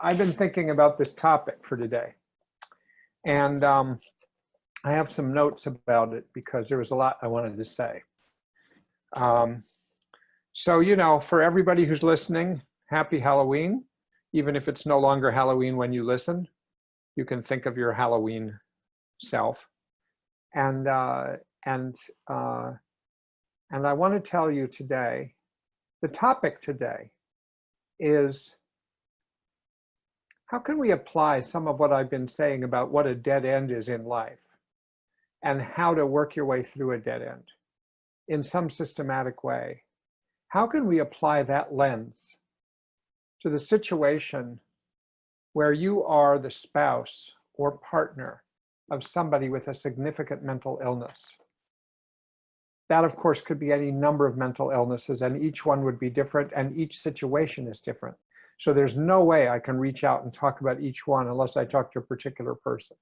I've been thinking about this topic for today, and I have some notes about it because there was a lot I wanted to say. So, for everybody who's listening, happy Halloween. Even if it's no longer Halloween when you listen, you can think of your Halloween self. And I want to tell you today, the topic today is, how can we apply some of what I've been saying about what a dead end is in life and how to work your way through a dead end in some systematic way? How can we apply that lens to the situation where you are the spouse or partner of somebody with a significant mental illness? That, of course, could be any number of mental illnesses, and each one would be different, and each situation is different. So there's no way I can reach out and talk about each one unless I talk to a particular person.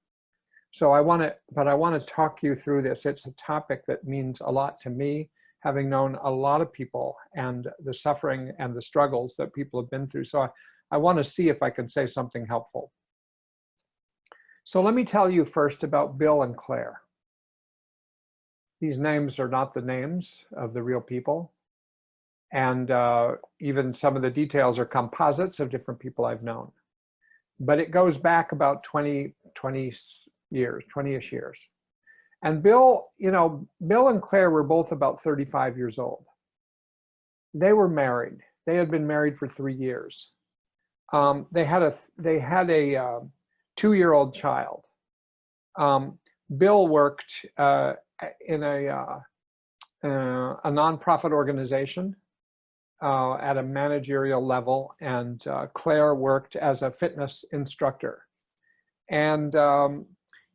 So I want to talk you through this. It's a topic that means a lot to me, having known a lot of people and the suffering and the struggles that people have been through. So I want to see if I can say something helpful. So let me tell you first about Bill and Claire. These names are not the names of the real people. And even some of the details are composites of different people I've known. But it goes back about 20-ish years. And Bill and Claire were both about 35 years old. They were married. They had been married for 3 years. They had a 2-year-old child. Bill worked in a nonprofit organization at a managerial level, and Claire worked as a fitness instructor. And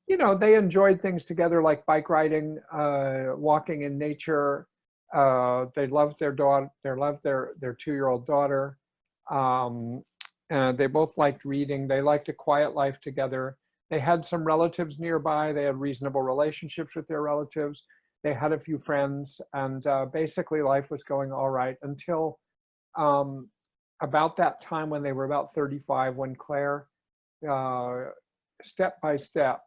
they enjoyed things together like bike riding, walking in nature. They loved their daughter. They loved their 2-year-old daughter. They both liked reading. They liked a quiet life together. They had some relatives nearby. They had reasonable relationships with their relatives. They had a few friends, and basically life was going all right until about that time when they were about 35, when Claire, step by step,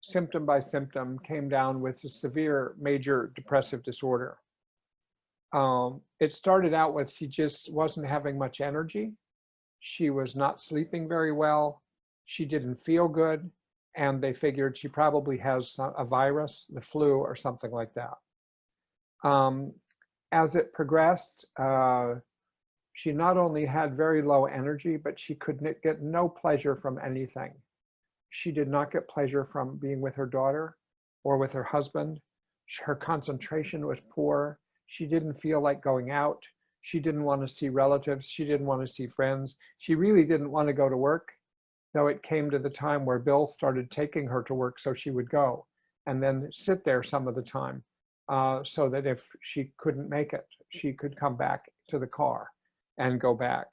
symptom by symptom, came down with a severe major depressive disorder. It started out with she just wasn't having much energy. She was not sleeping very well. She didn't feel good. And they figured she probably has a virus, the flu or something like that. As it progressed, she not only had very low energy, but she could get no pleasure from anything. She did not get pleasure from being with her daughter or with her husband. Her concentration was poor. She didn't feel like going out. She didn't want to see relatives. She didn't want to see friends. She really didn't want to go to work. Though it came to the time where Bill started taking her to work so she would go and then sit there some of the time so that if she couldn't make it, she could come back to the car and go back.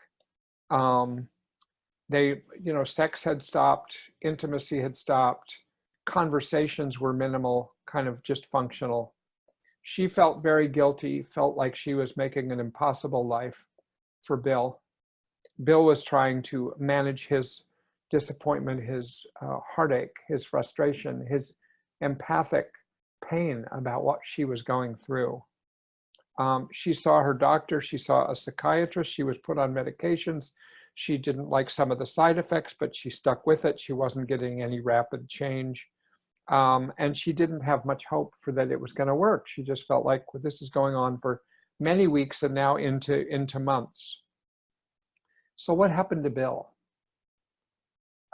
Sex had stopped, intimacy had stopped, conversations were minimal, kind of just functional. She felt very guilty, felt like she was making an impossible life for Bill. Bill was trying to manage his disappointment, his heartache, his frustration, his empathic pain about what she was going through. She saw her doctor, she saw a psychiatrist, she was put on medications. She didn't like some of the side effects, but she stuck with it. She wasn't getting any rapid change. And she didn't have much hope for that it was going to work. She just felt like, well, this is going on for many weeks and now into months. So what happened to Bill?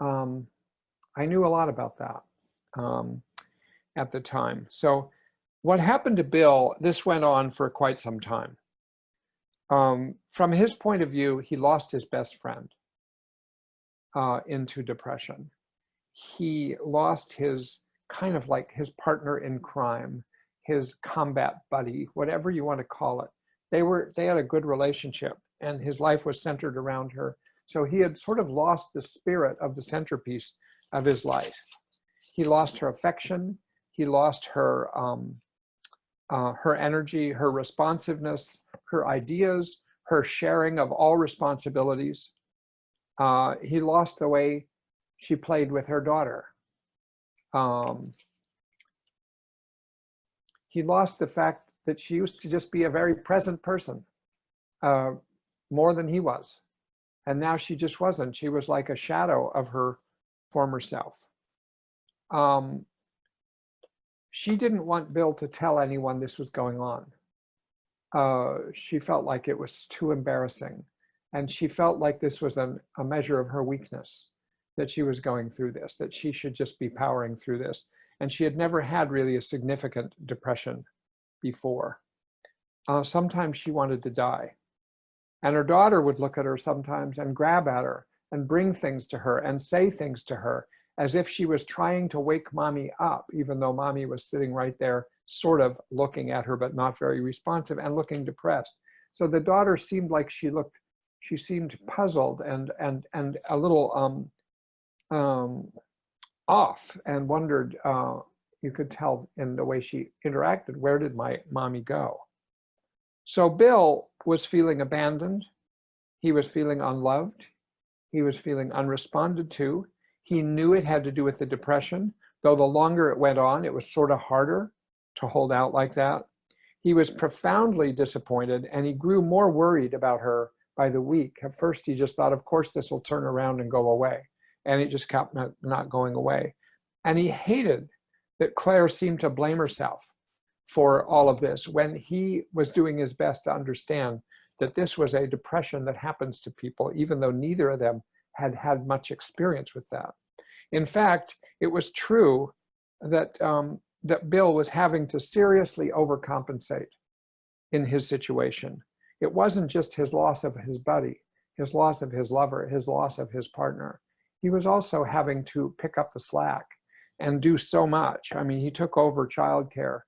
I knew a lot about that at the time. So what happened to Bill, this went on for quite some time. From his point of view, he lost his best friend into depression. He lost his kind of like his partner in crime, his combat buddy, whatever you want to call it. They had a good relationship and his life was centered around her. So he had sort of lost the spirit of the centerpiece of his life. He lost her affection. He lost her energy, her responsiveness, her ideas, her sharing of all responsibilities. He lost the way she played with her daughter. He lost the fact that she used to just be a very present person, more than he was. And now she just wasn't. She was like a shadow of her former self. She didn't want Bill to tell anyone this was going on. She felt like it was too embarrassing. And she felt like this was a measure of her weakness, that she was going through this, that she should just be powering through this. And she had never had really a significant depression before. Sometimes she wanted to die. And her daughter would look at her sometimes and grab at her and bring things to her and say things to her as if she was trying to wake mommy up, even though mommy was sitting right there, sort of looking at her, but not very responsive and looking depressed. So the daughter seemed like she seemed puzzled and a little off, and wondered, you could tell in the way she interacted, where did my mommy go? So Bill was feeling abandoned. He was feeling unloved. He was feeling unresponded to. He knew it had to do with the depression, though the longer it went on, it was sort of harder to hold out like that. He was profoundly disappointed, and he grew more worried about her by the week. At first, he just thought, of course, this will turn around and go away. And it just kept not going away. And he hated that Claire seemed to blame herself for all of this, when he was doing his best to understand that this was a depression that happens to people, even though neither of them had had much experience with that. In fact, it was true that, that Bill was having to seriously overcompensate in his situation. It wasn't just his loss of his buddy, his loss of his lover, his loss of his partner. He was also having to pick up the slack and do so much. I mean, he took over childcare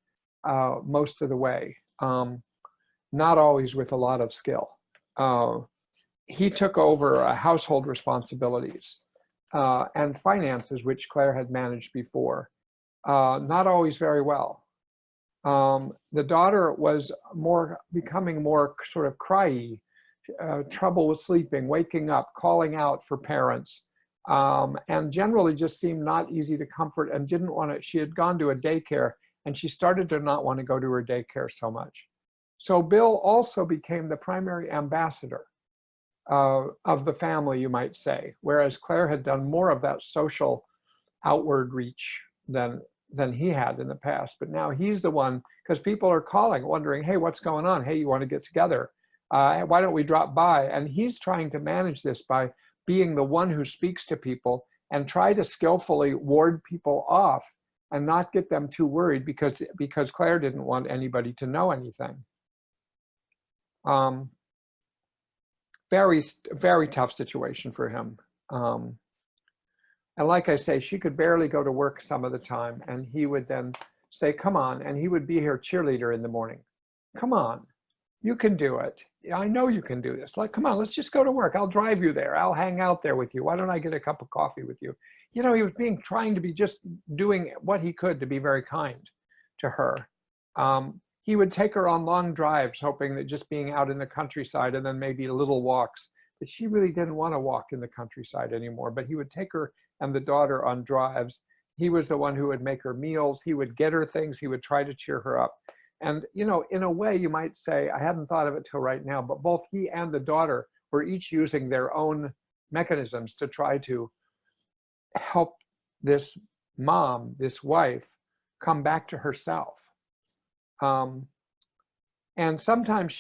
most of the way, not always with a lot of skill. He took over household responsibilities and finances, which Claire had managed before, not always very well. The daughter was becoming more sort of cryy, trouble with sleeping, waking up, calling out for parents, and generally just seemed not easy to comfort, and didn't want to. She had gone to a daycare, and she started to not want to go to her daycare so much. So Bill also became the primary ambassador of the family, you might say, whereas Claire had done more of that social outward reach than he had in the past. But now he's the one, because people are calling, wondering, hey, what's going on? Hey, you want to get together? Why don't we drop by? And he's trying to manage this by being the one who speaks to people and try to skillfully ward people off and not get them too worried, because Claire didn't want anybody to know anything. Very, very tough situation for him. And like I say, she could barely go to work some of the time, and he would then say, come on, and he would be her cheerleader in the morning. Come on, you can do it. I know you can do this. Like, come on, let's just go to work. I'll drive you there. I'll hang out there with you. Why don't I get a cup of coffee with you? You know, he was trying to be just doing what he could to be very kind to her. He would take her on long drives, hoping that just being out in the countryside and then maybe little walks, but she really didn't want to walk in the countryside anymore. But he would take her and the daughter on drives. He was the one who would make her meals. He would get her things. He would try to cheer her up. And, you know, in a way, you might say, I hadn't thought of it till right now, but both he and the daughter were each using their own mechanisms to try to help this mom, this wife, come back to herself. And sometimes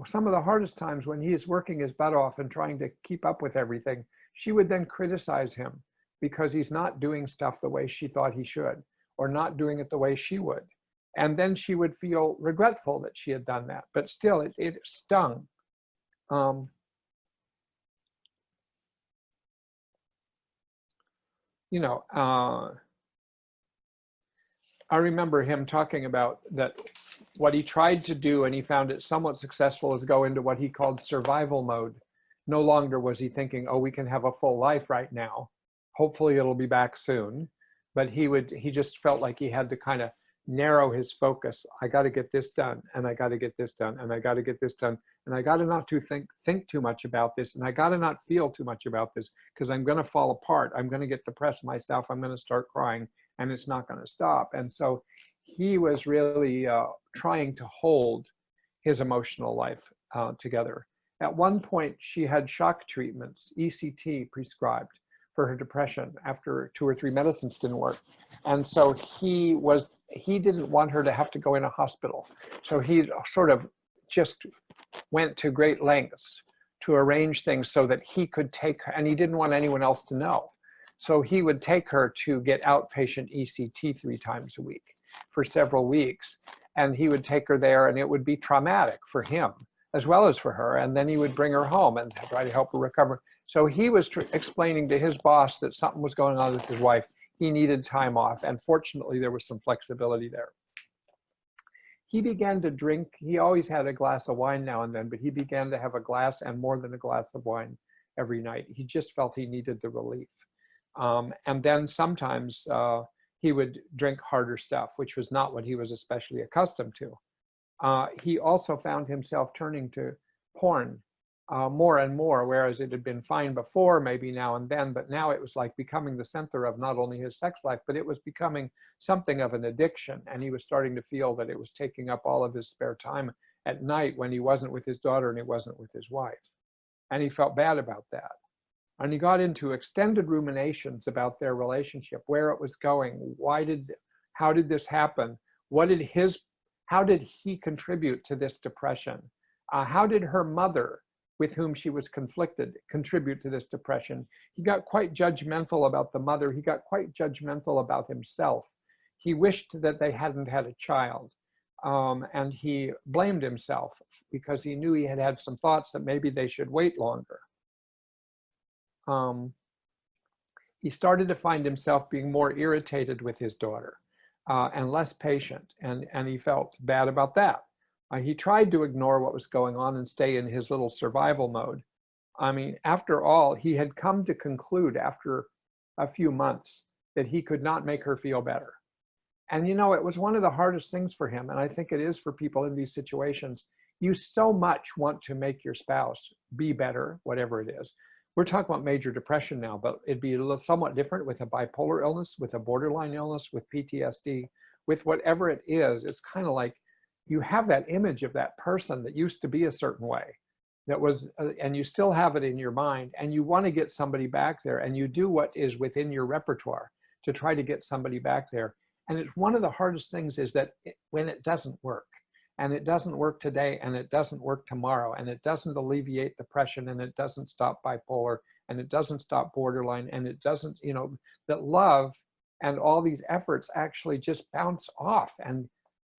some of the hardest times when he is working his butt off and trying to keep up with everything, she would then criticize him because he's not doing stuff the way she thought he should, or not doing it the way she would. And then she would feel regretful that she had done that, but still it stung. You know, I remember him talking about that what he tried to do, and he found it somewhat successful, is go into what he called survival mode. No longer was he thinking, oh, we can have a full life right now. Hopefully it'll be back soon. But he just felt like he had to kind of narrow his focus. I got to get this done, and I got to get this done, and I got to get this done, and I got to not to think too much about this, and I got to not feel too much about this, because I'm going to fall apart. I'm going to get depressed myself. I'm going to start crying, and it's not going to stop. And so he was really trying to hold his emotional life together. At one point, she had shock treatments, ECT prescribed for her depression after 2 or 3 medicines didn't work. And so he didn't want her to have to go in a hospital. So he sort of just went to great lengths to arrange things so that he could take her, and he didn't want anyone else to know. So he would take her to get outpatient ECT 3 times a week for several weeks. And he would take her there, and it would be traumatic for him as well as for her. And then he would bring her home and try to help her recover. So he was explaining to his boss that something was going on with his wife. He needed time off. And fortunately, there was some flexibility there. He began to drink. He always had a glass of wine now and then, but he began to have a glass and more than a glass of wine every night. He just felt he needed the relief. And then sometimes he would drink harder stuff, which was not what he was especially accustomed to. He also found himself turning to porn more and more, whereas it had been fine before, maybe now and then, but now it was like becoming the center of not only his sex life, but it was becoming something of an addiction. And he was starting to feel that it was taking up all of his spare time at night when he wasn't with his daughter and he wasn't with his wife. And he felt bad about that. And he got into extended ruminations about their relationship, where it was going, how did this happen? How did he contribute to this depression? How did her mother, with whom she was conflicted, contribute to this depression? He got quite judgmental about the mother. He got quite judgmental about himself. He wished that they hadn't had a child. And he blamed himself because he knew he had had some thoughts that maybe they should wait longer. He started to find himself being more irritated with his daughter and less patient, and he felt bad about that. He tried to ignore what was going on and stay in his little survival mode. I mean, after all, he had come to conclude after a few months that he could not make her feel better. And you know, it was one of the hardest things for him, and I think it is for people in these situations. You so much want to make your spouse be better, whatever it is. We're talking about major depression now, but it'd be somewhat different with a bipolar illness, with a borderline illness, with PTSD, with whatever it is. It's kind of like you have that image of that person that used to be a certain way, that was, and you still have it in your mind, and you want to get somebody back there, and you do what is within your repertoire to try to get somebody back there. And it's one of the hardest things is that when it doesn't work, and it doesn't work today, and it doesn't work tomorrow, and it doesn't alleviate depression, and it doesn't stop bipolar, and it doesn't stop borderline, and it doesn't, you know, that love and all these efforts actually just bounce off. And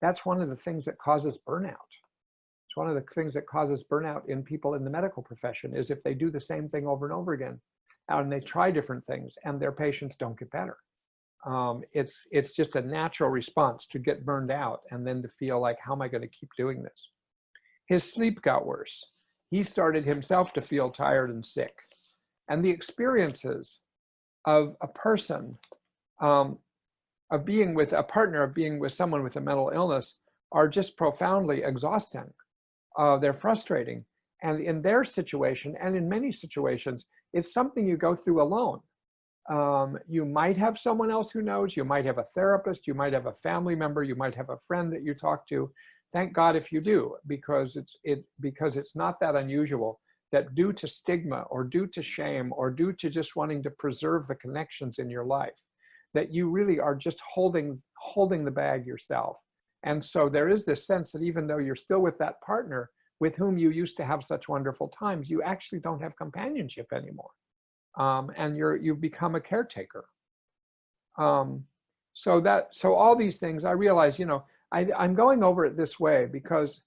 that's one of the things that causes burnout. It's one of the things that causes burnout in people in the medical profession is if they do the same thing over and over again, and they try different things, and their patients don't get better. It's just a natural response to get burned out and then to feel like, how am I going to keep doing this? His sleep got worse. He started himself to feel tired and sick. And the experiences of a person, of being with a partner, of being with someone with a mental illness are just profoundly exhausting. They're frustrating. And in their situation, and in many situations, it's something you go through alone. You might have someone else who knows, you might have a therapist, you might have a family member, you might have a friend that you talk to. Thank God if you do, because it's not that unusual that due to stigma or due to shame or due to just wanting to preserve the connections in your life, that you really are just holding the bag yourself. And so there is this sense that even though you're still with that partner with whom you used to have such wonderful times, you actually don't have companionship anymore. And you've become a caretaker. So all these things, I realize, you know, I'm going over it this way because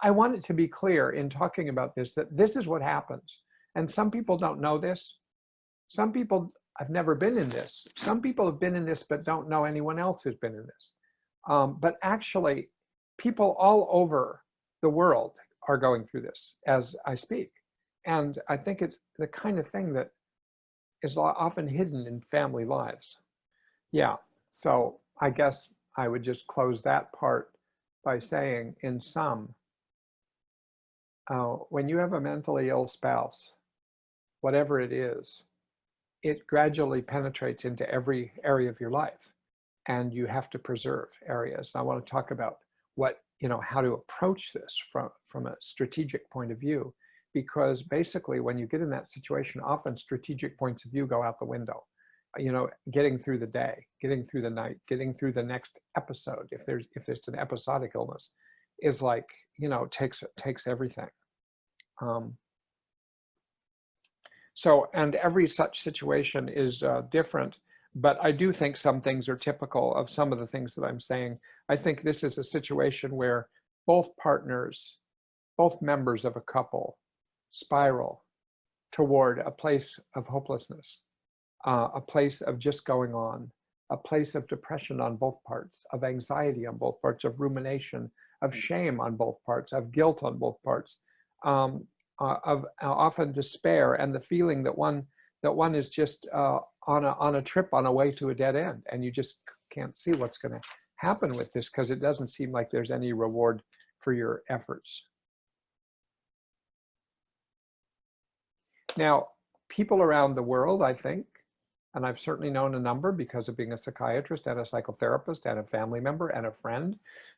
I want it to be clear in talking about this, that this is what happens. And some people don't know this. Some people have never been in this. Some people have been in this, but don't know anyone else who's been in this. But actually, people all over the world are going through this as I speak. And I think it's the kind of thing that is often hidden in family lives. Yeah, so I guess I would just close that part by saying, in sum, when you have a mentally ill spouse, whatever it is, it gradually penetrates into every area of your life, and you have to preserve areas. And I want to talk about how to approach this from a strategic point of view, because basically when you get in that situation, often strategic points of view go out the window. Getting through the day, getting through the night, getting through the next episode, if it's an episodic illness, is like, takes everything. And every such situation is different, but I do think some things are typical of some of the things that I'm saying. I think this is a situation where both partners, both members of a couple, spiral toward a place of hopelessness, a place of just going on, a place of depression on both parts, of anxiety on both parts, of rumination, of shame on both parts, of guilt on both parts, of often despair, and the feeling that one is just on a trip on a way to a dead end, and you just can't see what's going to happen with this because it doesn't seem like there's any reward for your efforts. Now, people around the world, I think, and I've certainly known a number because of being a psychiatrist and a psychotherapist and a family member and a friend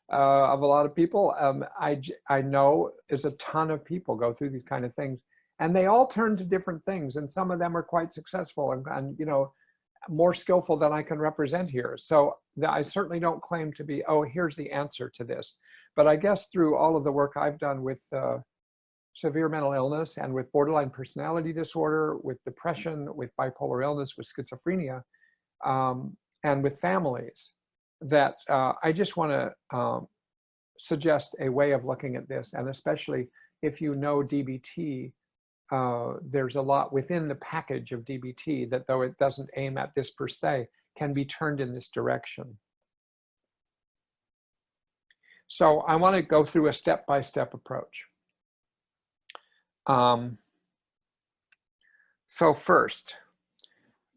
of a lot of people, I know there's a ton of people go through these kind of things, and they all turn to different things, and some of them are quite successful and more skillful than I can represent here. So I certainly don't claim to be, here's the answer to this. But I guess through all of the work I've done with severe mental illness and with borderline personality disorder, with depression, with bipolar illness, with schizophrenia, and with families, that I just want to suggest a way of looking at this. And especially if you know DBT, there's a lot within the package of DBT that, though it doesn't aim at this per se, can be turned in this direction. So I want to go through a step-by-step approach. So first,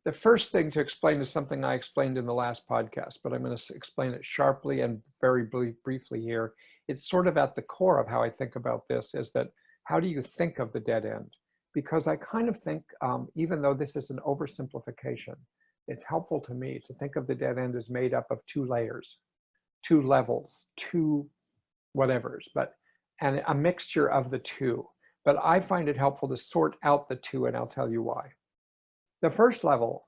the first thing to explain is something I explained in the last podcast, but I'm going to explain it sharply and very briefly here. It's sort of at the core of how I think about this, is that how do you think of the dead end? Because I kind of think, even though this is an oversimplification, it's helpful to me to think of the dead end as made up of two layers, two levels, two whatevers, and a mixture of the two. But I find it helpful to sort out the two, and I'll tell you why. The first level,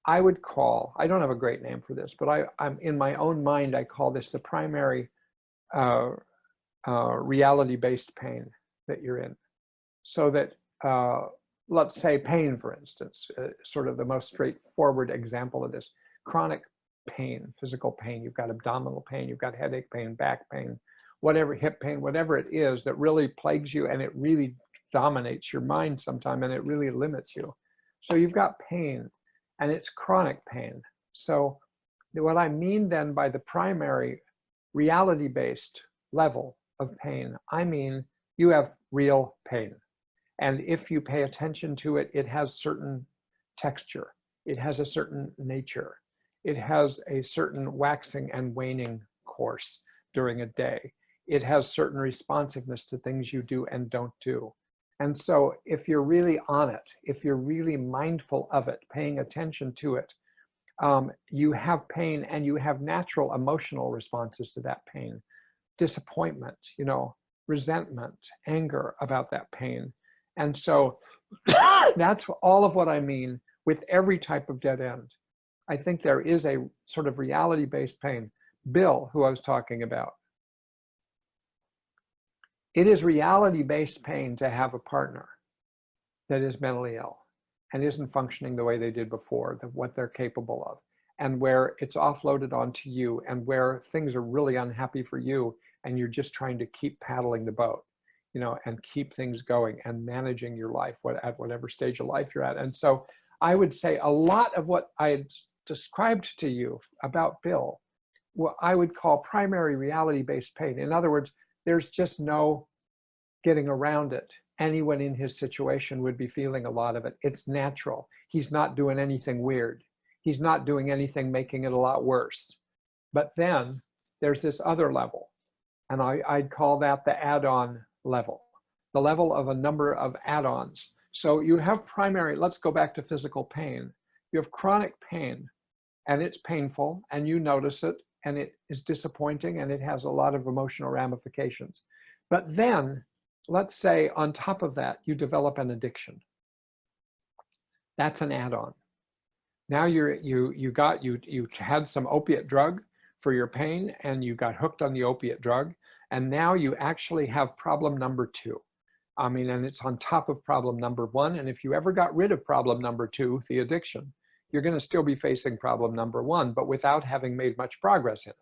I would call, I don't have a great name for this, but I'm in my own mind, I call this the primary reality-based pain that you're in. So that, let's say pain, for instance, sort of the most straightforward example of this, chronic pain, physical pain. You've got abdominal pain, you've got headache pain, back pain, whatever, hip pain, whatever it is that really plagues you, and it really dominates your mind sometime, and it really limits you. So you've got pain, and it's chronic pain. So what I mean then by the primary reality-based level of pain, I mean you have real pain. And if you pay attention to it, it has certain texture. It has a certain nature. It has a certain waxing and waning course during a day. It has certain responsiveness to things you do and don't do. And so if you're really on it, if you're really mindful of it, paying attention to it, you have pain, and you have natural emotional responses to that pain. Disappointment, resentment, anger about that pain. And so that's all of what I mean with every type of dead end. I think there is a sort of reality-based pain. Bill, who I was talking about, it is reality-based pain to have a partner that is mentally ill and isn't functioning the way they did before, what they're capable of, and where it's offloaded onto you, and where things are really unhappy for you, and you're just trying to keep paddling the boat, and keep things going and managing your life at whatever stage of life you're at. And so I would say a lot of what I described to you about Bill, what I would call primary reality-based pain. In other words, there's just no getting around it. Anyone in his situation would be feeling a lot of it. It's natural. He's not doing anything weird. He's not doing anything making it a lot worse. But then there's this other level, and I'd call that the add-on level, the level of a number of add-ons. So you have primary, let's go back to physical pain. You have chronic pain, and it's painful, and you notice it, and it is disappointing, and it has a lot of emotional ramifications. But then, let's say on top of that, you develop an addiction. That's an add-on. Now you had some opiate drug for your pain, and you got hooked on the opiate drug, and now you actually have problem number 2. I mean, and it's on top of problem number 1. And if you ever got rid of problem number 2, the addiction, you're going to still be facing problem number 1, but without having made much progress in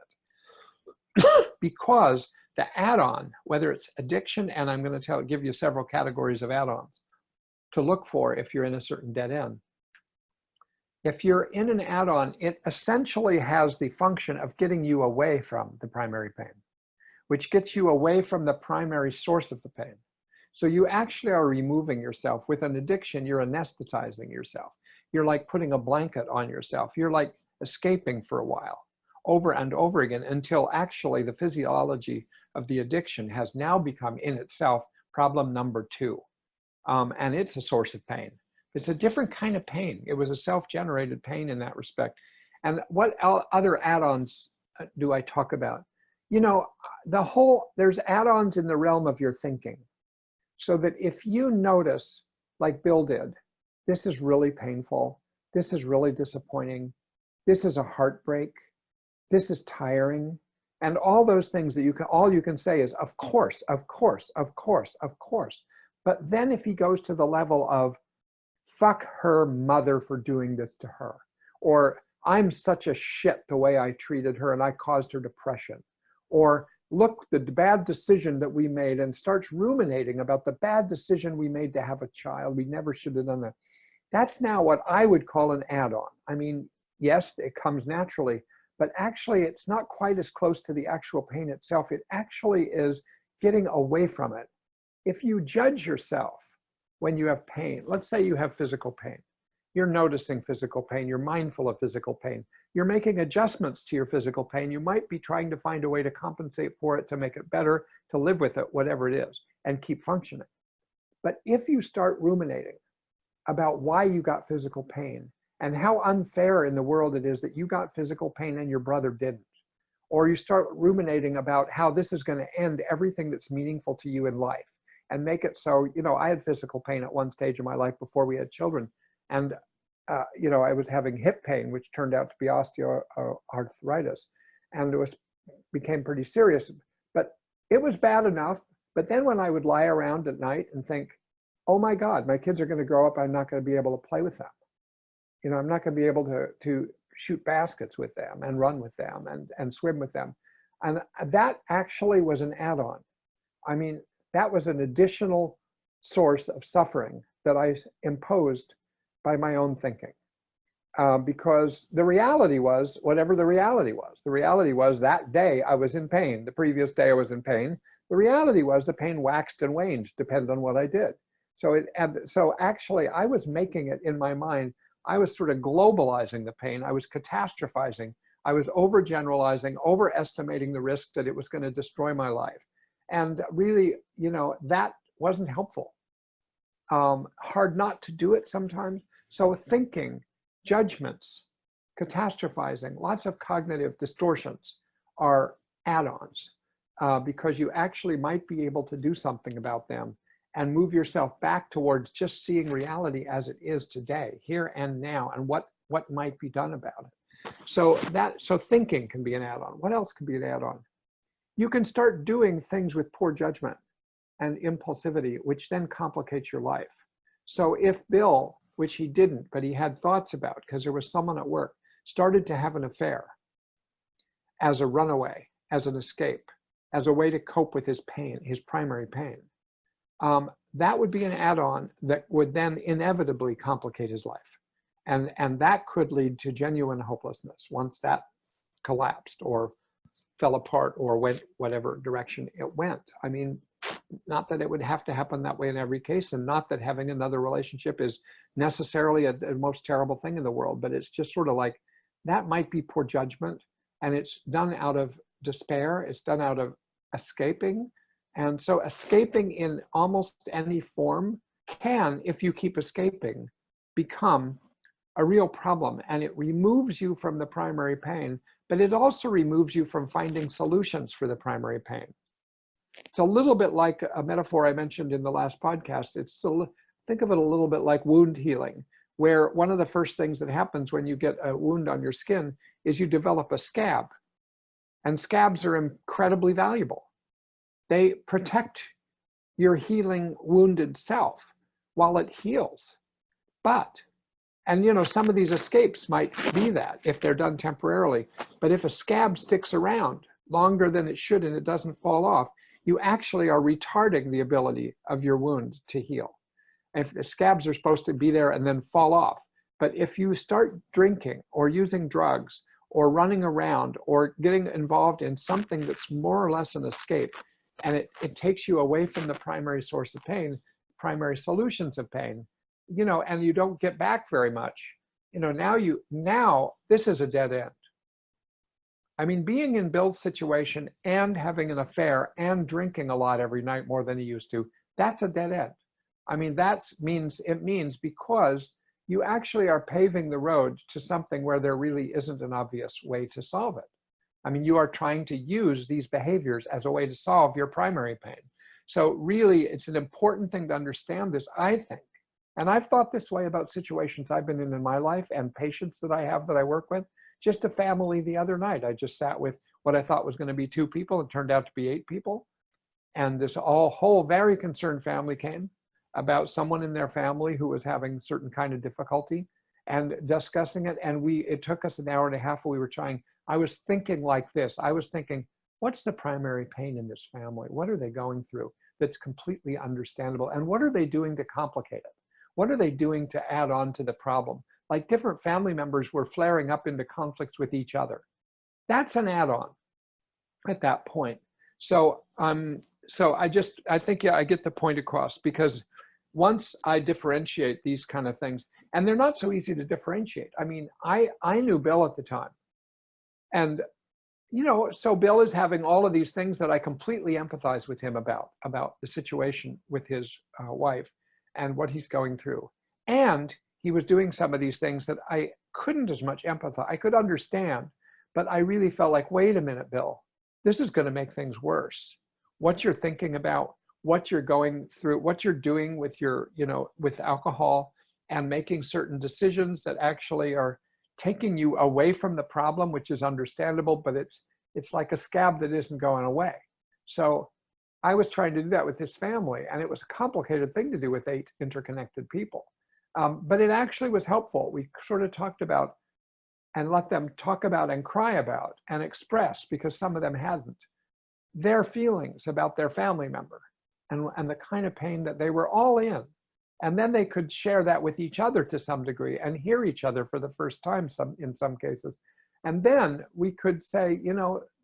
it. Because the add-on, whether it's addiction, and I'm going to give you several categories of add-ons to look for if you're in a certain dead end. If you're in an add-on, it essentially has the function of getting you away from the primary pain, which gets you away from the primary source of the pain. So you actually are removing yourself. With an addiction, you're anesthetizing yourself. You're like putting a blanket on yourself. You're like escaping for a while, over and over again, until actually the physiology of the addiction has now become in itself problem number 2. And it's a source of pain. It's a different kind of pain. It was a self-generated pain in that respect. And what other add-ons do I talk about? You know, there's add-ons in the realm of your thinking. So that if you notice, like Bill did, this is really painful, this is really disappointing, this is a heartbreak, this is tiring, and all those things that all you can say is, of course, of course, of course, of course. But then if he goes to the level of, fuck her mother for doing this to her, or I'm such a shit the way I treated her and I caused her depression, or look, the bad decision that we made, and starts ruminating about the bad decision we made to have a child. We never should have done that. That's now what I would call an add-on. I mean, yes, it comes naturally, but actually it's not quite as close to the actual pain itself. It actually is getting away from it. If you judge yourself when you have pain, let's say you have physical pain, you're noticing physical pain, you're mindful of physical pain, you're making adjustments to your physical pain, you might be trying to find a way to compensate for it, to make it better, to live with it, whatever it is, and keep functioning. But if you start ruminating about why you got physical pain and how unfair in the world it is that you got physical pain and your brother didn't, or you start ruminating about how this is going to end everything that's meaningful to you in life and make it so, you know, I had physical pain at one stage of my life before we had children. And, you know, I was having hip pain, which turned out to be osteoarthritis. And it became pretty serious, but it was bad enough. But then when I would lie around at night and think, oh my God, my kids are going to grow up, I'm not going to be able to play with them. You know, I'm not going to be able to shoot baskets with them and run with them and swim with them. And that actually was an add-on. I mean, that was an additional source of suffering that I imposed by my own thinking. Because the reality was whatever the reality was. The reality was that day I was in pain. The previous day I was in pain. The reality was the pain waxed and waned, depending on what I did. So actually I was making it in my mind. I was sort of globalizing the pain. I was catastrophizing. I was overgeneralizing, overestimating the risk that it was going to destroy my life. And really, you know, that wasn't helpful. Hard not to do it sometimes. So thinking, judgments, catastrophizing, lots of cognitive distortions are add-ons because you actually might be able to do something about them and move yourself back towards just seeing reality as it is today, here and now, and what might be done about it. So thinking can be an add-on. What else can be an add-on? You can start doing things with poor judgment and impulsivity, which then complicates your life. So if Bill, which he didn't, but he had thoughts about because there was someone at work, started to have an affair as a runaway, as an escape, as a way to cope with his pain, his primary pain, that would be an add-on that would then inevitably complicate his life. And that could lead to genuine hopelessness once that collapsed or fell apart or went whatever direction it went. I mean, not that it would have to happen that way in every case, and not that having another relationship is necessarily the most terrible thing in the world, but it's just sort of like, that might be poor judgment. And it's done out of despair. It's done out of escaping. And so escaping in almost any form can, if you keep escaping, become a real problem. And it removes you from the primary pain, but it also removes you from finding solutions for the primary pain. It's a little bit like a metaphor I mentioned in the last podcast. Think of it a little bit like wound healing, where one of the first things that happens when you get a wound on your skin is you develop a scab. And scabs are incredibly valuable. They protect your healing wounded self while it heals. And some of these escapes might be that if they're done temporarily, but if a scab sticks around longer than it should and it doesn't fall off, you actually are retarding the ability of your wound to heal. If the scabs are supposed to be there and then fall off. But if you start drinking or using drugs or running around or getting involved in something that's more or less an escape, and it takes you away from the primary source of pain, primary solutions of pain, and you don't get back very much, now this is a dead end. I mean, being in Bill's situation and having an affair and drinking a lot every night more than he used to, that's a dead end. I mean, it means because you actually are paving the road to something where there really isn't an obvious way to solve it. I mean, you are trying to use these behaviors as a way to solve your primary pain. So really, it's an important thing to understand this, I think. And I've thought this way about situations I've been in my life and patients that I have that I work with. Just a family the other night, I just sat with what I thought was going to be 2 people. It turned out to be 8 people. And this whole very concerned family came about someone in their family who was having certain kind of difficulty and discussing it. And it took us an hour and a half. We were trying. I was thinking like this. I was thinking, what's the primary pain in this family? What are they going through that's completely understandable? And what are they doing to complicate it? What are they doing to add on to the problem? Like different family members were flaring up into conflicts with each other. That's an add-on at that point. So I think, yeah, I get the point across, because once I differentiate these kind of things, and they're not so easy to differentiate. I mean, I knew Bill at the time. And, so Bill is having all of these things that I completely empathize with him about the situation with his wife and what he's going through. And he was doing some of these things that I couldn't as much empathize. I could understand, but I really felt like, wait a minute, Bill, this is going to make things worse. What you're thinking about, what you're going through, what you're doing with with alcohol, and making certain decisions that actually are taking you away from the problem, which is understandable, but it's like a scab that isn't going away. So I was trying to do that with his family, and it was a complicated thing to do with 8 interconnected people. But it actually was helpful. We sort of talked about and let them talk about and cry about and express, because some of them hadn't, their feelings about their family member and the kind of pain that they were all in. And then they could share that with each other to some degree and hear each other for the first time in some cases. And then we could say,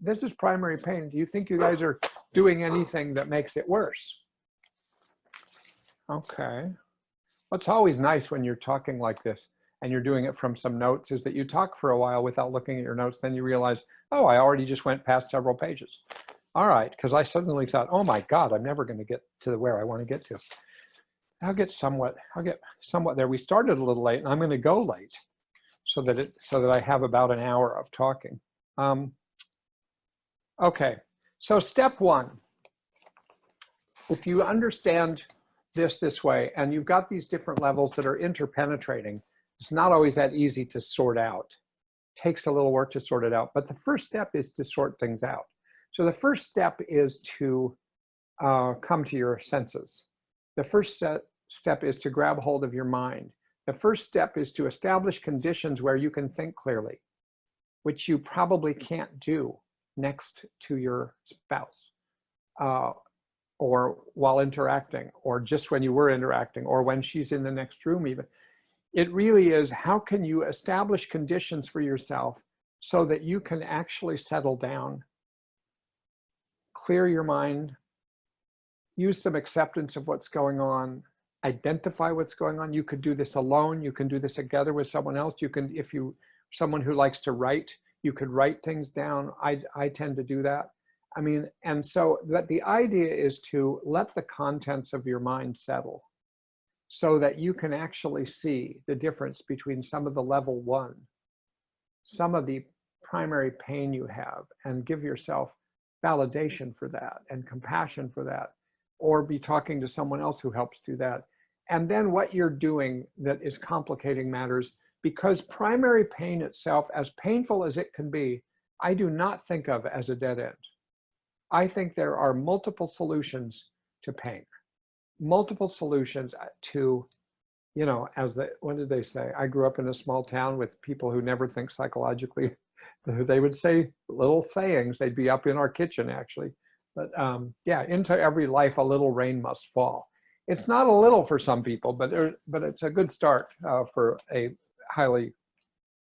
this is primary pain. Do you think you guys are doing anything that makes it worse? Okay. What's always nice when you're talking like this and you're doing it from some notes is that you talk for a while without looking at your notes. Then you realize, oh, I already just went past several pages. All right, because I suddenly thought, oh my God, I'm never going to get to where I want to get to. I'll get somewhat there. We started a little late, and I'm going to go late so that I have about an hour of talking. Okay, so step 1, if you understand this way, and you've got these different levels that are interpenetrating, it's not always that easy to sort out. It takes a little work to sort it out, but the first step is to sort things out. So the first step is to come to your senses. The first step is to grab hold of your mind. The first step is to establish conditions where you can think clearly, which you probably can't do next to your spouse, or while interacting, or just when you were interacting, or when she's in the next room even. It really is, how can you establish conditions for yourself so that you can actually settle down, clear your mind, use some acceptance of what's going on, identify what's going on. You could do this alone. You can do this together with someone else. You can, if you, someone who likes to write, You could write things down. I tend to do that. I mean, and so that the idea is to let the contents of your mind settle so that you can actually see the difference between some of the level one, some of the primary pain you have, and give yourself validation for that and compassion for that, or be talking to someone else who helps do that. And then what you're doing that is complicating matters, because primary pain itself, as painful as it can be, I do not think of as a dead end. I think there are multiple solutions to pain, multiple solutions to, you know, what did they say? I grew up in a small town with people who never think psychologically. They would say little sayings. They'd be up in our kitchen, actually. But yeah, into every life a little rain must fall. It's not a little for some people, but it's a good start for a highly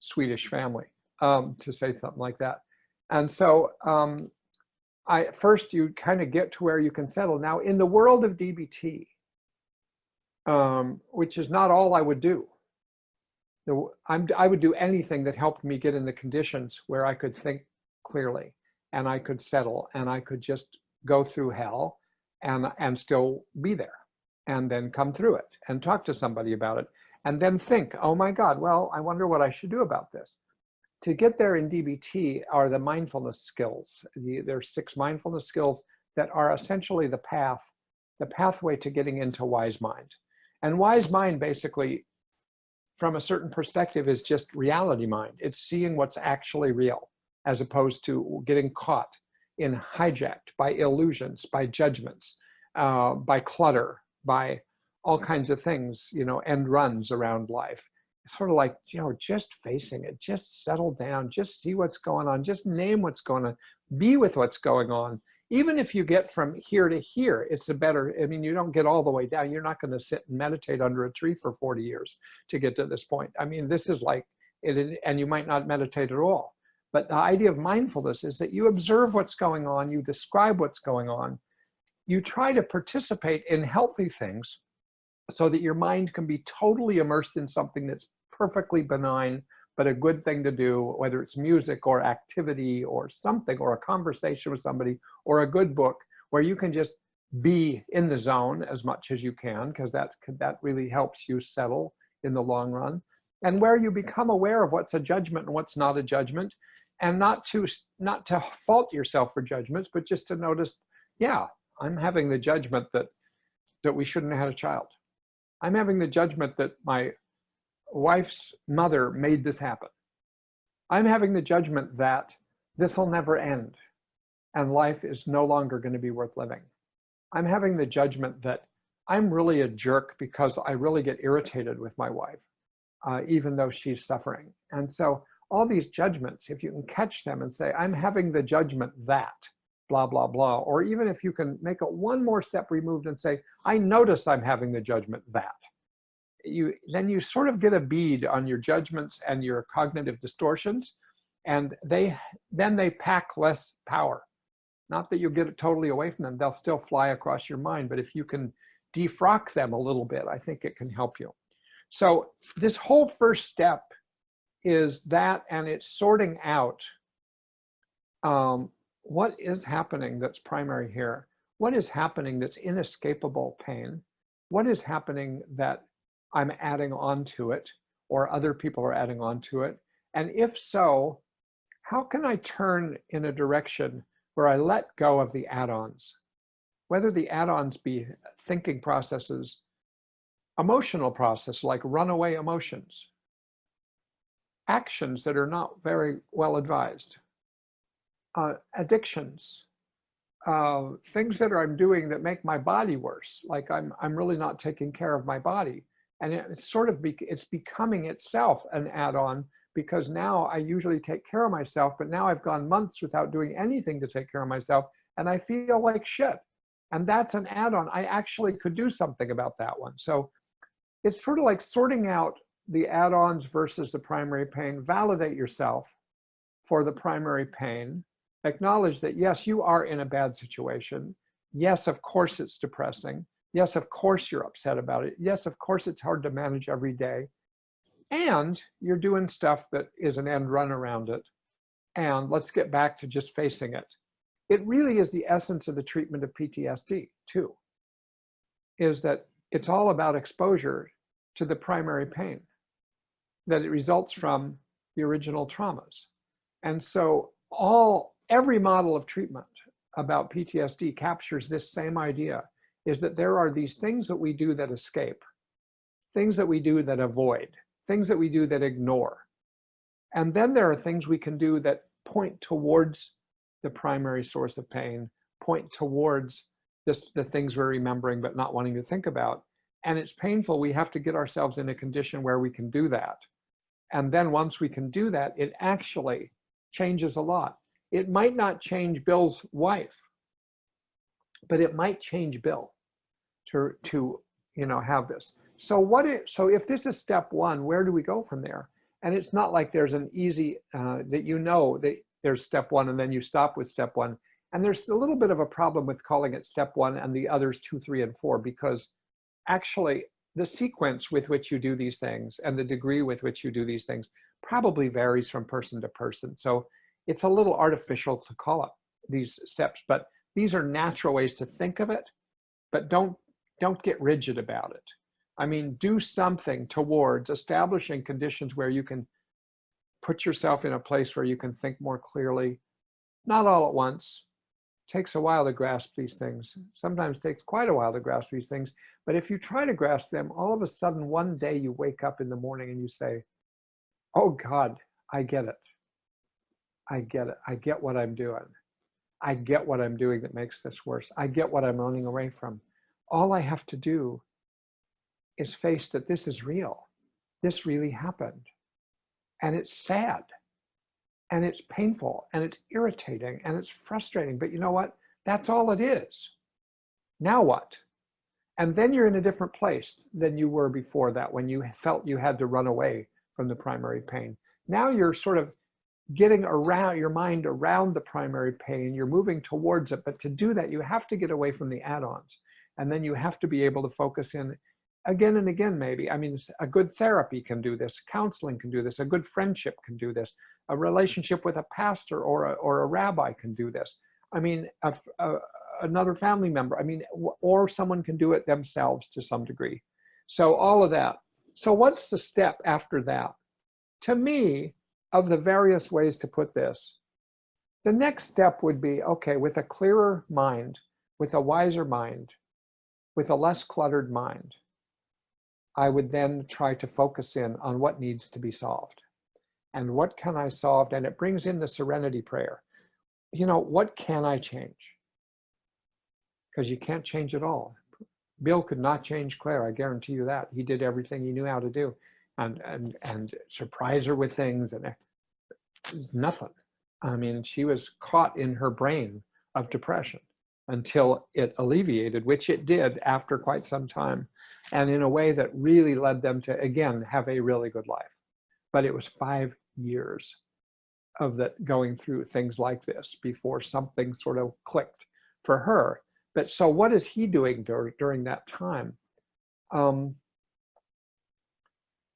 Swedish family to say something like that. And so first you kind of get to where you can settle. Now, in the world of DBT, which is not all I would do. I would do anything that helped me get in the conditions where I could think clearly and I could settle and I could just go through hell and still be there, and then come through it and talk to somebody about it, and then think, oh my God, well, I wonder what I should do about this. To get there in DBT are the mindfulness skills. There's 6 mindfulness skills that are essentially the pathway to getting into wise mind. And wise mind, basically, from a certain perspective, is just reality mind. It's seeing what's actually real, as opposed to getting caught in hijacked by illusions, by judgments, by clutter, by all kinds of things, you know, end runs around life. It's sort of like, you know, just facing it, just settle down, just see what's going on, just name what's going on, be with what's going on. Even if you get from here to here, it's a better, I mean, you don't get all the way down. You're not going to sit and meditate under a tree for 40 years to get to this point. I mean, this is like, and you might not meditate at all. But the idea of mindfulness is that you observe what's going on, you describe what's going on, you try to participate in healthy things so that your mind can be totally immersed in something that's perfectly benign, but a good thing to do, whether it's music or activity or something, or a conversation with somebody, or a good book where you can just be in the zone as much as you can, because that really helps you settle in the long run. And where you become aware of what's a judgment and what's not a judgment, and not to fault yourself for judgments, but just to notice, yeah, I'm having the judgment that we shouldn't have had a child. I'm having the judgment that my wife's mother made this happen. I'm having the judgment that this will never end and life is no longer going to be worth living. I'm having the judgment that I'm really a jerk because I really get irritated with my wife, even though she's suffering. And so all these judgments, if you can catch them and say, I'm having the judgment that blah, blah, blah, or even if you can make it one more step removed and say, I notice I'm having the judgment that, then you sort of get a bead on your judgments and your cognitive distortions, and then they pack less power. Not that you get it totally away from them, they'll still fly across your mind, but if you can defrock them a little bit, I think it can help you. So this whole first step is that, and it's sorting out what is happening that's primary here? What is happening that's inescapable pain? What is happening that I'm adding on to it, or other people are adding on to it? And if so, how can I turn in a direction where I let go of the add-ons? Whether the add-ons be thinking processes, emotional process like runaway emotions, actions that are not very well advised, addictions, things that I'm doing that make my body worse, like I'm really not taking care of my body. And it's sort of, it's becoming itself an add-on, because now I usually take care of myself, but now I've gone months without doing anything to take care of myself, and I feel like shit. And that's an add-on. I actually could do something about that one. So it's sort of like sorting out the add-ons versus the primary pain. Validate yourself for the primary pain. Acknowledge that, yes, you are in a bad situation. Yes, of course it's depressing. Yes, of course you're upset about it. Yes, of course it's hard to manage every day. And you're doing stuff that is an end run around it. And let's get back to just facing it. It really is the essence of the treatment of PTSD too, is that it's all about exposure to the primary pain, that it results from the original traumas. And so every model of treatment about PTSD captures this same idea, is that there are these things that we do that escape, things that we do that avoid, things that we do that ignore. And then there are things we can do that point towards the primary source of pain, point towards the things we're remembering but not wanting to think about. And it's painful. We have to get ourselves in a condition where we can do that. And then once we can do that, it actually changes a lot. It might not change Bill's wife, but it might change Bill to have this. So if this is step one, where do we go from there? And it's not like there's an easy, that there's step one and then you stop with step one. And there's a little bit of a problem with calling it step one and the others 2, 3, and 4, because actually the sequence with which you do these things and the degree with which you do these things probably varies from person to person. So it's a little artificial to call it these steps, but these are natural ways to think of it, but don't get rigid about it. I mean, do something towards establishing conditions where you can put yourself in a place where you can think more clearly, not all at once. It takes a while to grasp these things. Sometimes it takes quite a while to grasp these things. But if you try to grasp them, all of a sudden, one day you wake up in the morning and you say, oh God, I get it. I get it. I get what I'm doing. I get what I'm doing that makes this worse. I get what I'm running away from. All I have to do is face that this is real. This really happened. And it's sad. And it's painful. And it's irritating. And it's frustrating. But you know what? That's all it is. Now what? And then you're in a different place than you were before that, when you felt you had to run away from the primary pain. Now you're sort of getting around your mind around the primary pain. You're moving towards it. But to do that, you have to get away from the add-ons. And then you have to be able to focus in again and again, maybe. I mean, a good therapy can do this. Counseling can do this. A good friendship can do this. A relationship with a pastor or a rabbi can do this. I mean, another family member. I mean, or someone can do it themselves to some degree. So all of that. So what's the step after that? To me, of the various ways to put this, the next step would be, okay, with a clearer mind, with a wiser mind, with a less cluttered mind, I would then try to focus in on what needs to be solved. And what can I solve? And it brings in the serenity prayer. What can I change? Because you can't change it all. Bill could not change Claire, I guarantee you that. He did everything he knew how to do, and surprise her with things, and nothing. I mean, she was caught in her brain of depression until it alleviated, which it did after quite some time, and in a way that really led them to, again, have a really good life. But it was 5 years of that, going through things like this before something sort of clicked for her. But so what is he doing during that time?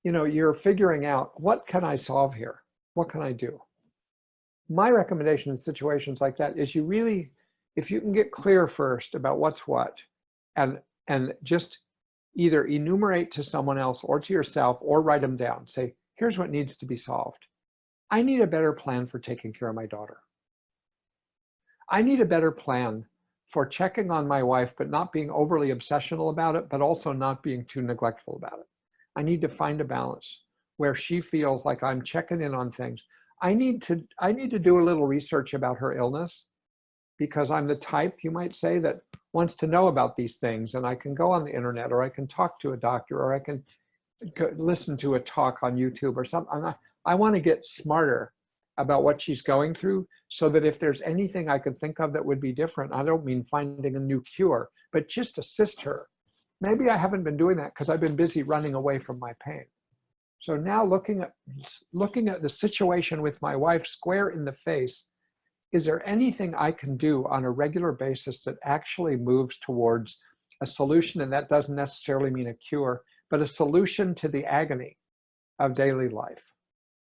You're figuring out, what can I solve here? What can I do? My recommendation in situations like that is you really, if you can get clear first about what's what, and just either enumerate to someone else or to yourself, or write them down. Say, here's what needs to be solved. I need a better plan for taking care of my daughter. I need a better plan for checking on my wife, but not being overly obsessional about it, but also not being too neglectful about it. I need to find a balance where she feels like I'm checking in on things. I need to do a little research about her illness, because I'm the type, you might say, that wants to know about these things, and I can go on the internet, or I can talk to a doctor, or I can listen to a talk on YouTube or something. I want to get smarter about what she's going through, so that if there's anything I could think of that would be different, I don't mean finding a new cure, but just assist her. Maybe I haven't been doing that because I've been busy running away from my pain. So now looking at the situation with my wife square in the face, is there anything I can do on a regular basis that actually moves towards a solution? And that doesn't necessarily mean a cure, but a solution to the agony of daily life.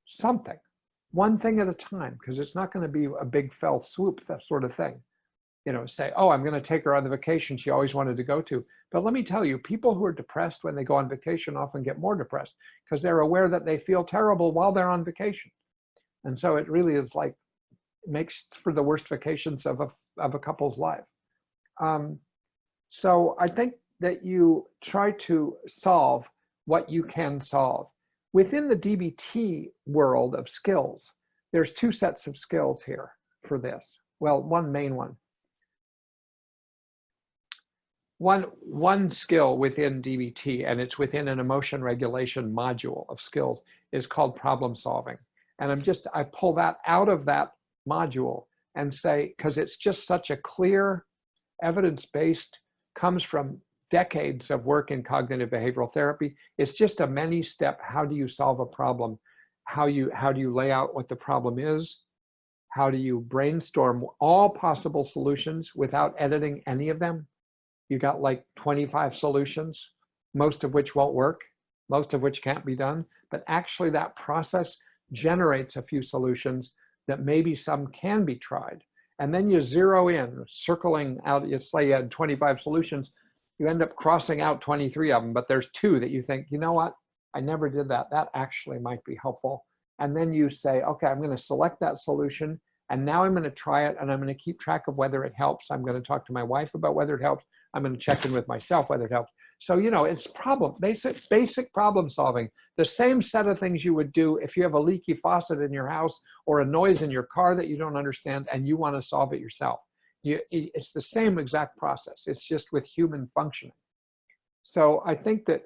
Something. one thing at a time, because it's not going to be a big fell swoop, that sort of thing. You know, say, oh, I'm going to take her on the vacation she always wanted to go to. But let me tell you, people who are depressed when they go on vacation often get more depressed because they're aware that they feel terrible while they're on vacation. And so it really is like, makes for the worst vacations of a couple's life. So I think that you try to solve what you can solve. Within the DBT world of skills, there's two sets of skills here for this. Well, one main one. One skill within DBT, and it's within an emotion regulation module of skills, is called problem solving. And I pull that out of that module and say, because it's just such a clear, evidence-based, comes from decades of work in cognitive behavioral therapy. It's just a many-step, how do you solve a problem? How do you lay out what the problem is? How do you brainstorm all possible solutions without editing any of them? You got like 25 solutions, most of which won't work, most of which can't be done. But actually that process generates a few solutions that maybe some can be tried. And then you zero in, circling out, it's like you had 25 solutions, you end up crossing out 23 of them, but there's two that you think, you know what, I never did that. That actually might be helpful. And then you say, okay, I'm going to select that solution, and now I'm going to try it, and I'm going to keep track of whether it helps. I'm going to talk to my wife about whether it helps. I'm going to check in with myself whether it helps. So, you know, it's basic problem solving. The same set of things you would do if you have a leaky faucet in your house or a noise in your car that you don't understand and you want to solve it yourself. It's the same exact process. It's just with human functioning. So I think that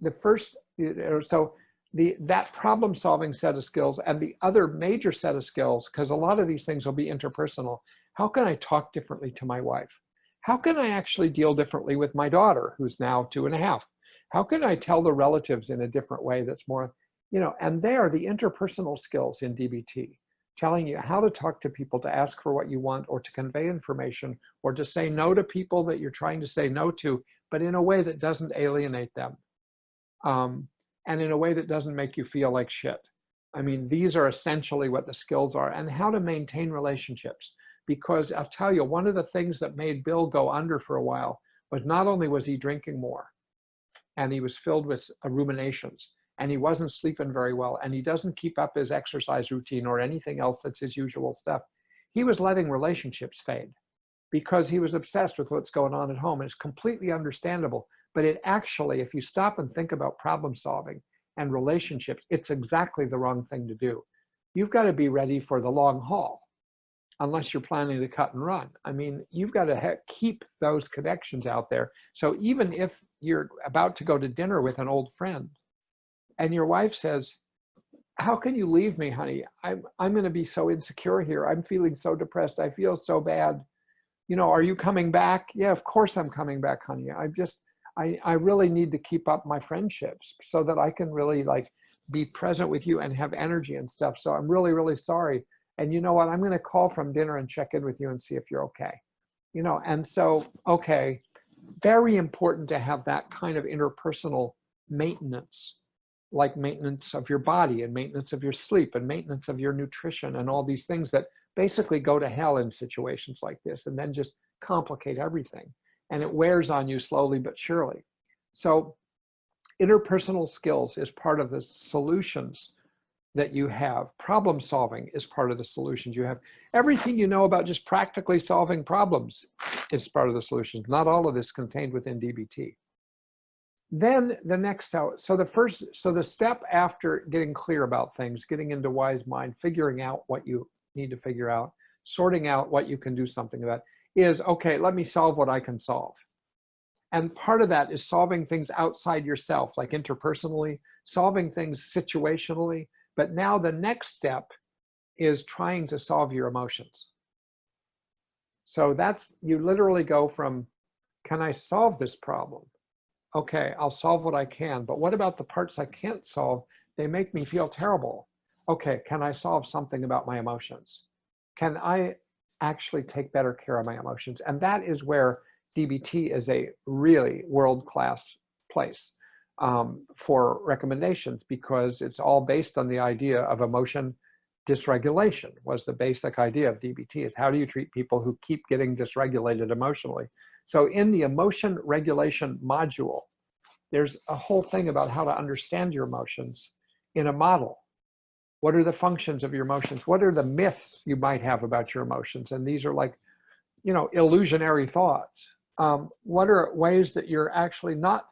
the first, that problem solving set of skills, and the other major set of skills, because a lot of these things will be interpersonal. How can I talk differently to my wife? How can I actually deal differently with my daughter, who's now 2.5? How can I tell the relatives in a different way that's more, you know, and they are the interpersonal skills in DBT, telling you how to talk to people, to ask for what you want, or to convey information, or to say no to people that you're trying to say no to, but in a way that doesn't alienate them. And in a way that doesn't make you feel like shit. I mean, these are essentially what the skills are, and how to maintain relationships. Because I'll tell you, one of the things that made Bill go under for a while was not only was he drinking more, and he was filled with ruminations, and he wasn't sleeping very well, and he doesn't keep up his exercise routine or anything else that's his usual stuff. He was letting relationships fade because he was obsessed with what's going on at home. And it's completely understandable. But it actually, if you stop and think about problem solving and relationships, it's exactly the wrong thing to do. You've got to be ready for the long haul, unless you're planning to cut and run. I mean, you've got to keep those connections out there. So even if you're about to go to dinner with an old friend and your wife says, how can you leave me, honey? I'm going to be so insecure here. I'm feeling so depressed. I feel so bad. You know, are you coming back? Yeah, of course I'm coming back, honey. I really need to keep up my friendships so that I can really like be present with you and have energy and stuff. So I'm really, really sorry. And you know what? I'm going to call from dinner and check in with you and see if you're okay. You know, and so, okay, very important to have that kind of interpersonal maintenance, like maintenance of your body and maintenance of your sleep and maintenance of your nutrition and all these things that basically go to hell in situations like this and then just complicate everything. And it wears on you slowly but surely. So interpersonal skills is part of the solutions that you have. Problem solving is part of the solutions you have. Everything you know about just practically solving problems is part of the solutions. Not all of this contained within DBT. Then the next, so the step after getting clear about things, getting into wise mind, figuring out what you need to figure out, sorting out what you can do something about, is, okay, let me solve what I can solve. And part of that is solving things outside yourself, like interpersonally, solving things situationally. But now the next step is trying to solve your emotions. So that's, you literally go from, can I solve this problem? Okay, I'll solve what I can, but what about the parts I can't solve? They make me feel terrible. Okay, can I solve something about my emotions? Can I actually take better care of my emotions? And that is where DBT is a really world-class place for recommendations, because it's all based on the idea of emotion dysregulation was the basic idea of DBT, is how do you treat people who keep getting dysregulated emotionally? So in the emotion regulation module, there's a whole thing about how to understand your emotions in a model. What are the functions of your emotions? What are the myths you might have about your emotions? And these are like, illusionary thoughts. What are ways that you're actually not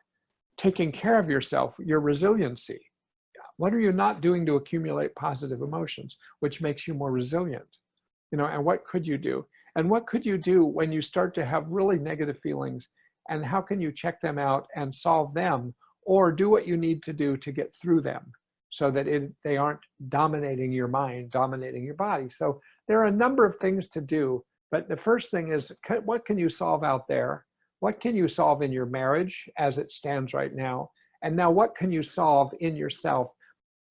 taking care of yourself, your resiliency? What are you not doing to accumulate positive emotions, which makes you more resilient? And what could you do? And what could you do when you start to have really negative feelings? And how can you check them out and solve them, or do what you need to do to get through them so that they aren't dominating your mind, dominating your body? So there are a number of things to do. But the first thing is, what can you solve out there? What can you solve in your marriage as it stands right now? And now what can you solve in yourself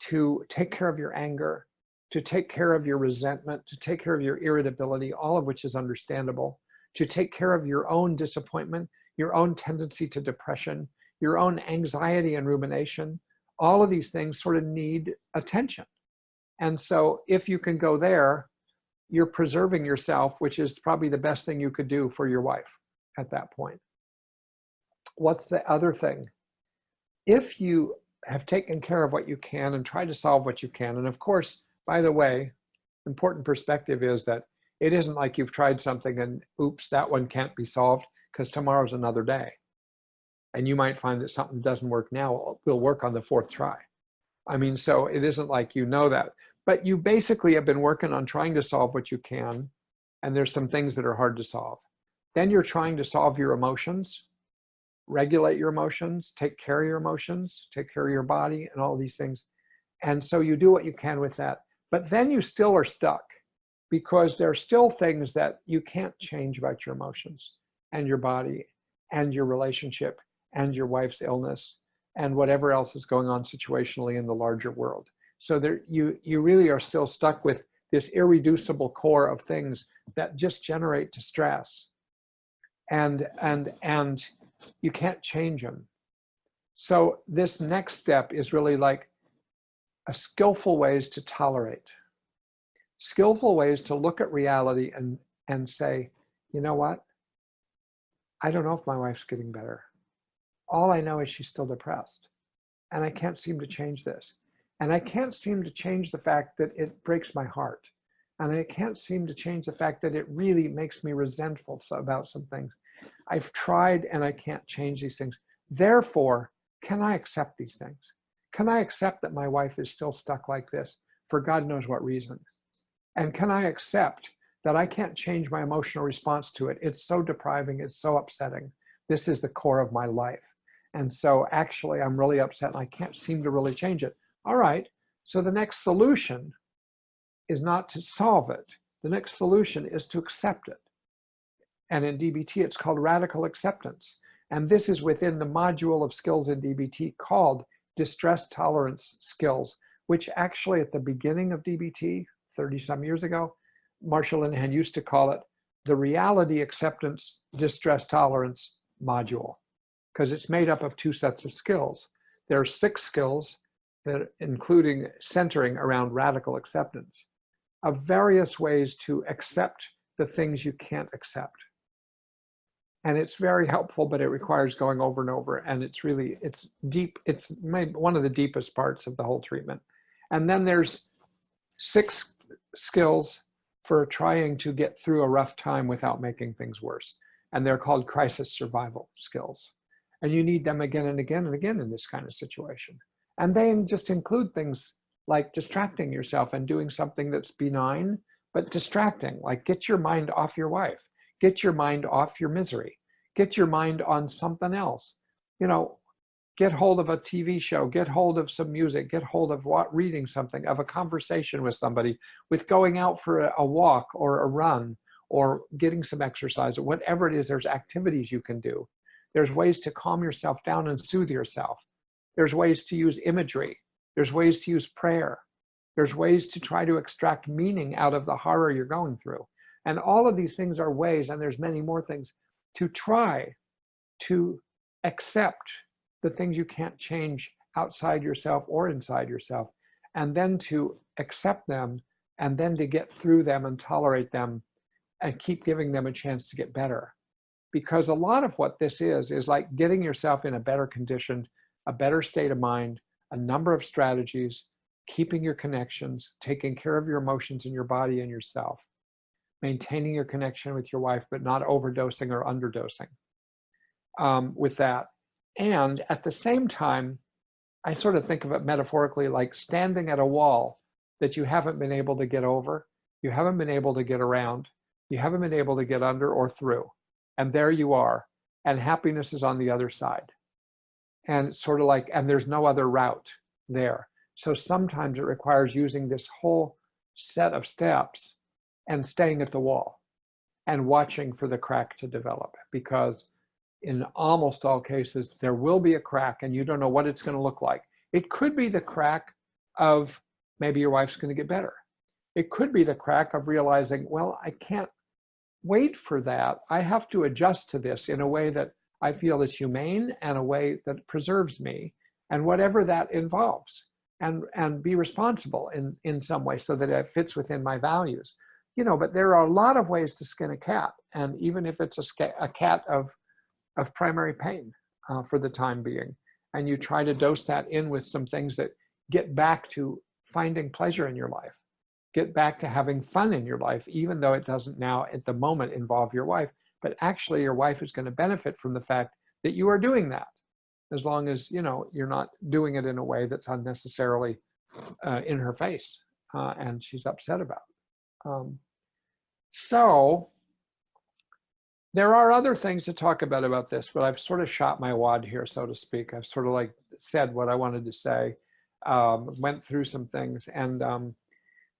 to take care of your anger, to take care of your resentment, to take care of your irritability, all of which is understandable, to take care of your own disappointment, your own tendency to depression, your own anxiety and rumination? All of these things sort of need attention. And so if you can go there, you're preserving yourself, which is probably the best thing you could do for your wife at that point. What's the other thing? If you have taken care of what you can and try to solve what you can, and of course, by the way, important perspective is that it isn't like you've tried something and oops, that one can't be solved, because tomorrow's another day. And you might find that something doesn't work now, will work on the fourth try. So it isn't like that. But you basically have been working on trying to solve what you can, and there's some things that are hard to solve. Then you're trying to solve your emotions, regulate your emotions, take care of your emotions, take care of your body, and all these things. And so you do what you can with that. But then you still are stuck, because there are still things that you can't change about your emotions and your body and your relationship and your wife's illness and whatever else is going on situationally in the larger world. So there, you really are still stuck with this irreducible core of things that just generate distress, and you can't change them. So this next step is really like a skillful ways to tolerate, skillful ways to look at reality and say, you know what? I don't know if my wife's getting better. All I know is she's still depressed, and I can't seem to change this. And I can't seem to change the fact that it breaks my heart. And I can't seem to change the fact that it really makes me resentful about some things. I've tried and I can't change these things. Therefore, can I accept these things? Can I accept that my wife is still stuck like this for God knows what reason? And can I accept that I can't change my emotional response to it? It's so depriving, it's so upsetting. This is the core of my life. And so actually I'm really upset and I can't seem to really change it. All right, so the next solution is not to solve it. The next solution is to accept it. And in DBT, it's called radical acceptance. And this is within the module of skills in DBT called distress tolerance skills, which actually at the beginning of DBT, 30 some years ago, Marshall Linehan used to call it the reality acceptance distress tolerance module, because it's made up of two sets of skills. There are 6 skills, that including centering around radical acceptance of various ways to accept the things you can't accept. And it's very helpful, but it requires going over and over. And it's deep. It's maybe one of the deepest parts of the whole treatment. And then there's 6 skills for trying to get through a rough time without making things worse. And they're called crisis survival skills. And you need them again and again and again in this kind of situation. And they just include things like distracting yourself and doing something that's benign, but distracting, like get your mind off your wife, get your mind off your misery, get your mind on something else. Get hold of a TV show, get hold of some music, get hold of reading something, of a conversation with somebody, with going out for a walk or a run, or getting some exercise, or whatever it is. There's activities you can do. There's ways to calm yourself down and soothe yourself. There's ways to use imagery. There's ways to use prayer. There's ways to try to extract meaning out of the horror you're going through. And all of these things are ways, and there's many more things, to try to accept the things you can't change outside yourself or inside yourself, and then to accept them and then to get through them and tolerate them and keep giving them a chance to get better. Because a lot of what this is like getting yourself in a better condition, a better state of mind, a number of strategies, keeping your connections, taking care of your emotions and your body and yourself, maintaining your connection with your wife, but not overdosing or underdosing with that. And at the same time, I sort of think of it metaphorically like standing at a wall that you haven't been able to get over, you haven't been able to get around, you haven't been able to get under or through. And there you are, and happiness is on the other side. And sort of like, and there's no other route there. So sometimes it requires using this whole set of steps and staying at the wall and watching for the crack to develop, because in almost all cases, there will be a crack and you don't know what it's going to look like. It could be the crack of maybe your wife's going to get better. It could be the crack of realizing, well, I can't wait for that. I have to adjust to this in a way that I feel is humane and a way that preserves me, and whatever that involves, and be responsible in some way so that it fits within my values. You know, but there are a lot of ways to skin a cat. And even if it's a cat of primary pain for the time being, and you try to dose that in with some things that get back to finding pleasure in your life, get back to having fun in your life, even though it doesn't now at the moment involve your wife, but actually your wife is going to benefit from the fact that you are doing that, as long as, you know, you're not doing it in a way that's unnecessarily in her face and she's upset about. So there are other things to talk about this, but I've sort of shot my wad here, so to speak. I've sort of like said what I wanted to say, went through some things, and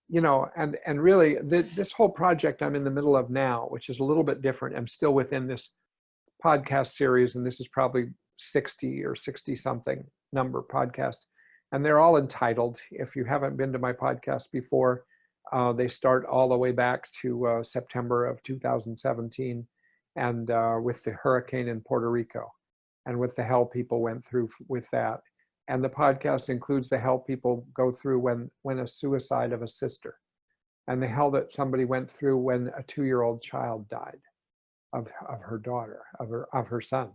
you know, and really this whole project I'm in the middle of now, which is a little bit different. I'm still within this podcast series, and this is probably 60 or 60 something number podcast, and they're all entitled. If you haven't been to my podcast before, they start all the way back to September of 2017. And with the hurricane in Puerto Rico, and with the hell people went through with that. And the podcast includes the hell people go through when a suicide of a sister, and the hell that somebody went through when a 2-year-old child died of her daughter, of her son,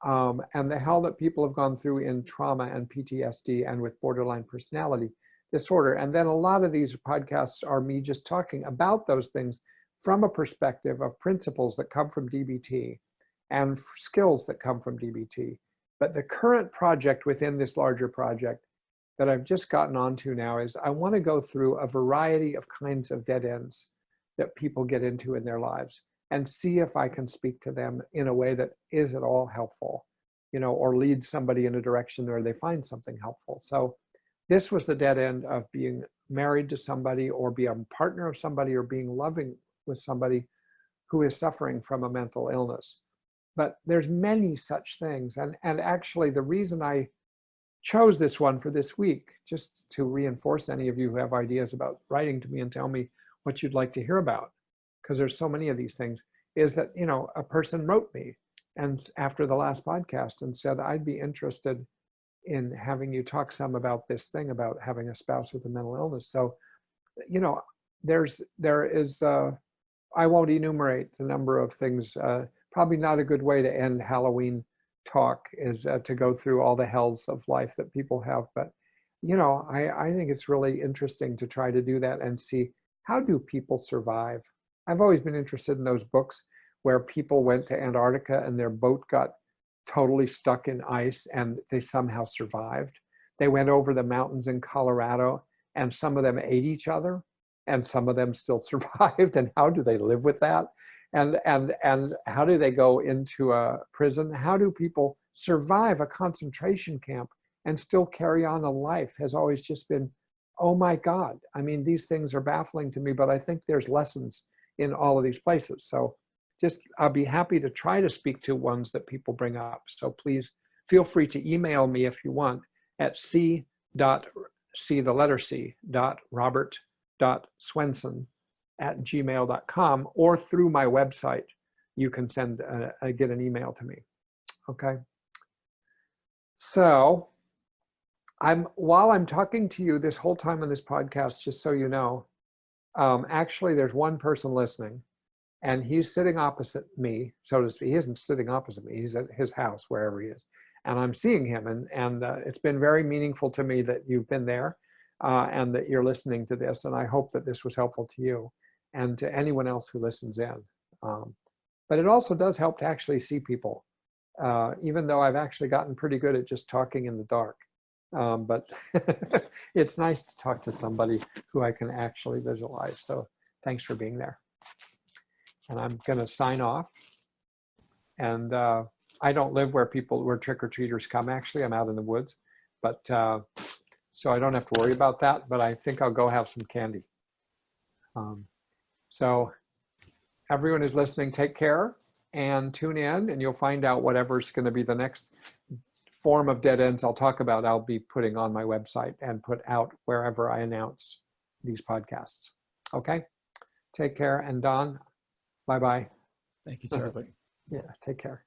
and the hell that people have gone through in trauma and PTSD and with borderline personality disorder. And then a lot of these podcasts are me just talking about those things from a perspective of principles that come from DBT and skills that come from DBT. But the current project within this larger project that I've just gotten onto now is I want to go through a variety of kinds of dead ends that people get into in their lives and see if I can speak to them in a way that is at all helpful, you know, or lead somebody in a direction where they find something helpful. So this was the dead end of being married to somebody, or be a partner of somebody, or being loving with somebody who is suffering from a mental illness. But there's many such things. And actually the reason I chose this one for this week, just to reinforce any of you who have ideas about writing to me and tell me what you'd like to hear about, because there's so many of these things, is that, you know, a person wrote me and after the last podcast and said, I'd be interested in having you talk some about this thing about having a spouse with a mental illness. So, you know, there is I won't enumerate the number of things. Probably not a good way to end Halloween talk is to go through all the hells of life that people have. But, you know, I think it's really interesting to try to do that and see, how do people survive? I've always been interested in those books where people went to Antarctica and their boat got totally stuck in ice and they somehow survived. They went over the mountains in Colorado and some of them ate each other, and some of them still survived. And how do they live with that? And how do they go into a prison? How do people survive a concentration camp and still carry on a life? Has always just been, oh my God. I mean, these things are baffling to me, but I think there's lessons in all of these places. So just, I'll be happy to try to speak to ones that people bring up. So please feel free to email me if you want at robert.swenson@gmail.com, or through my website. You can get an email to me. Okay. So while I'm talking to you this whole time on this podcast, just so you know, actually there's one person listening, and he's sitting opposite me, so to speak. He isn't sitting opposite me. He's at his house, wherever he is. And I'm seeing him, and it's been very meaningful to me that you've been there and that you're listening to this. And I hope that this was helpful to you and to anyone else who listens in. But it also does help to actually see people, even though I've actually gotten pretty good at just talking in the dark. But it's nice to talk to somebody who I can actually visualize. So thanks for being there. And I'm going to sign off. And I don't live where trick-or-treaters come. Actually, I'm out in the woods, but so I don't have to worry about that. But I think I'll go have some candy. So everyone who's listening, take care and tune in, and you'll find out whatever's going to be the next form of dead ends I'll talk about. I'll be putting on my website and put out wherever I announce these podcasts. Okay, take care, and Don, bye-bye. Thank you, Charlie. Yeah, take care.